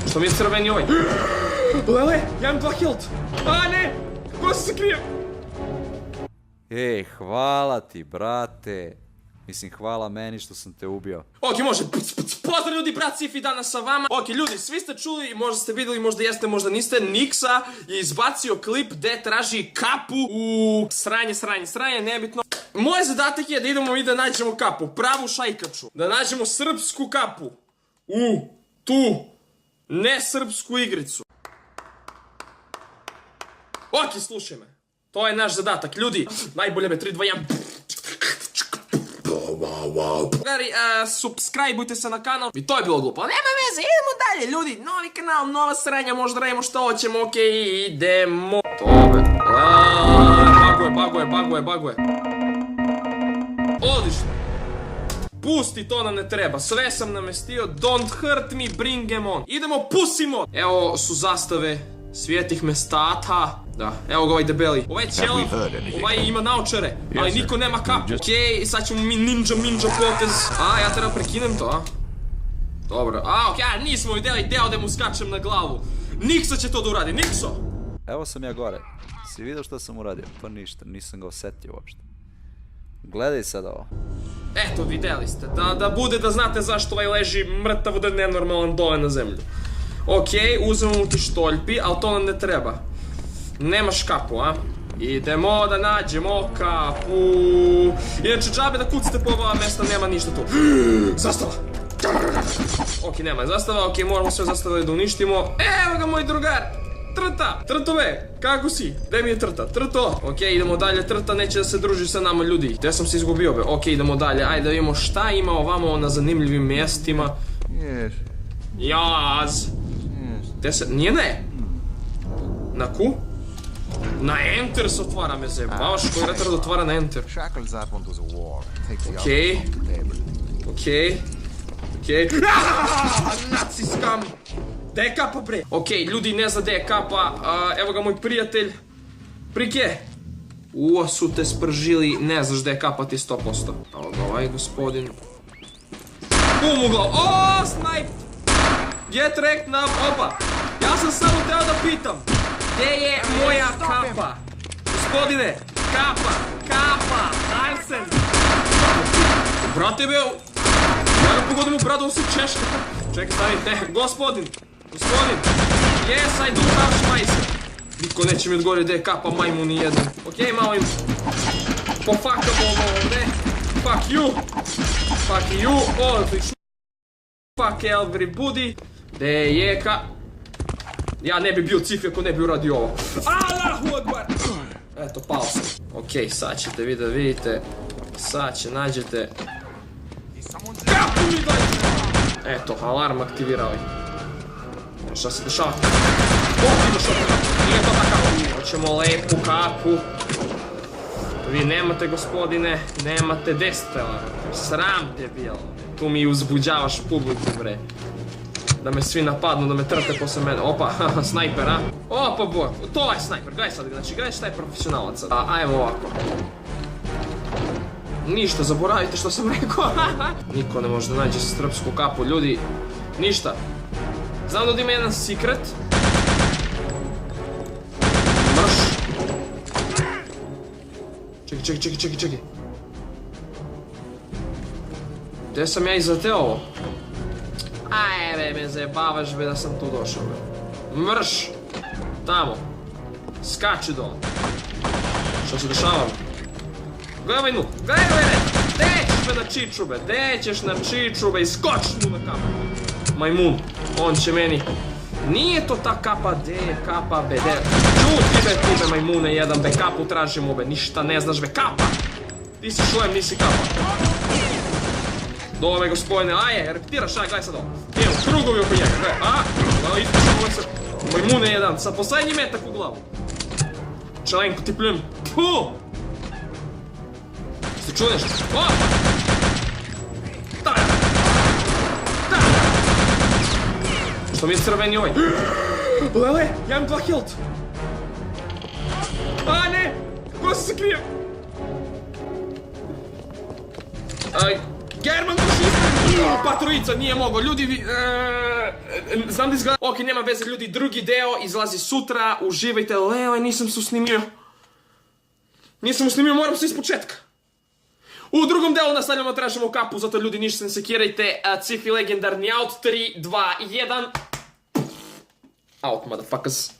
Što mi je crveni ovaj? Lele, ja imam 2 health. A ne, ko se krije? Ej, hvala ti, brate. Mislim, hvala meni što sam te ubio. Ok, može. Pozdrav ljudi, brat Sifi danas sa vama. Ok, ljudi, svi ste čuli, možda ste vidjeli, možda jeste, možda niste. Niksa je izbacio klip gdje traži kapu u sranje, nebitno. Moj zadatak je da idemo i da nađemo kapu, pravu šajkaču. Da nađemo srpsku kapu u tu nesrpsku igricu. Ok, slušaj me. To je naš zadatak, ljudi. Najbolje me, 3, 2, 1... Gari, subscribeujte se na kanal. I to je bilo glupo. Nema veze, idemo dalje, ljudi. Novi kanal, nova sranja, možda radimo što hoćemo. Ok, idemo. Dobre. Baguje. Odlično. Pusti, to nam ne treba. Sve sam namestio. Don't hurt me, bring them on. Idemo, pusimo. Evo su zastave svijetih mestata. Da, evo ga ovaj debeli. Ovaj čelo, ovaj ima naočare, ali niko nema kapu. Okej, sad ćemo mi ninja potez. A, ja treba prekinem to, a? Dobro, okej, nismo vidjeli deo da mu skačem na glavu. Nikso će to da uradi, Nikso! Evo sam ja gore. Si vidio što sam uradio? Pa ništa, nisam ga osjetio uopšte. Gledaj sad ovo. Eto, vidjeli ste, da bude da znate zašto ovaj leži mrtav da je nenormalan dole na zemlju. Okej, uzmemo mu pištoljpi, ali to nam ne treba. Nemaš kapu, a? Idemo da nađemo kapu. Inače, džabe da kucite po ova mesta, nema ništa tu. Zastava! Ok, nema zastava, ok, moramo sve zastave da uništimo. Evo ga moj drugar! Trta! Trtove! Kako si? Gde mi je Trta? Trto! Ok, idemo dalje, Trta neće da se druži sa nama, ljudi. Gde sam se izgubio, be? Ok, idemo dalje, ajde da vidimo šta ima ovamo na zanimljivim mjestima. Jaz! Gde se... Nije ne! Na Q? Na Enter se otvara, me zajebavaš, koji retard otvara na Enter. Okej. Naci skam! Gde je kapa, bre? Okej, ljudi, ne zna gde je kapa, evo ga moj prijatelj. Prike! Su te spržili, ne znaš gde je kapa ti 100%. Evo ga ovaj gospodin. Bum u glavu, snajp! Get wrecked na, opa! Ja sam samo teo da pitam. Gdje je moja kapa? Gospodine, kapa, Arsen! Brate be, ja ga pogodim u bradu, on se češka. Čekaj, stavim, gospodin, yes, I do have šmajse. Niko neće mi odgovoriti gdje je kapa, majmuni jedan. Okej, malo im pofakamo ovdje. Fuck you, odlično. Fuck everybody. Gdje je Ja ne bi bio Cifi ako ne bi uradio ovo. Allahu Akbar! Eto, pao sam. Okej, sad ćete vi da vidite. Sad će nađete... Kapu mi dajte! Eto, alarm aktivirao ih. Šta se dešava? Imaš ovo. Nije to takav. Hoćemo lepu kapu. Vi nemate, gospodine, nemate destela. Sram te bilo. Tu mi uzbuđavaš publiku, bre. Da me svi napadnu, da me trte posle mene. Opa, snajper, a? Opa, boj, to je snajper, gledaj sad, znači gledaj šta je profesionalac sad. Ajmo ovako. Ništa, zaboravite što sam rekao. Niko ne može da nađe srpsku kapu, ljudi. Ništa. Znam da ima jedan secret. Mrš. Čekaj. Gde sam ja izleteo ovo? Ajme, me zajebavaš be da sam tu došao, be. Mrš! Tamo. Skači dole. Što se dešava? Gledaj ovaj nuk, gledaj ovaj red! Gde ćeš na čiču, be, iskoči mu na kapu. Majmun, on će meni... Nije to ta kapa, gde je kapa, be, gde... Čuti be tu, be, majmune jedan, be, kapu tražimo, be, ništa ne znaš, be, kapa! Ti si šujem, nisi kapa. Dole, gospodine, repetiraš, gledaj sad ovo. Evo, krugovi oko njega, gledaj, gledaj, ispušam ovaj se. Majmune jedan, sa poslednji metak u glavu. Čelenku ti pljujem. Puh! Se čudeš? Opa! Tada! Što mi je crveni ovaj? Lele, ja imam 2 health. A ne! Ko se krije? German fašista! Pa trojica nije mogo, ljudi, znam da izgleda, ok, nema veze ljudi, drugi deo izlazi sutra, uživajte, leo, nisam se snimio. Nisam mu snimio, moram se iz početka. U drugom delu nastavljamo, tražimo u kapu, zato ljudi ništa ne sekirajte, Cifi legendarni out, 3, 2, 1. Out, motherfuckers.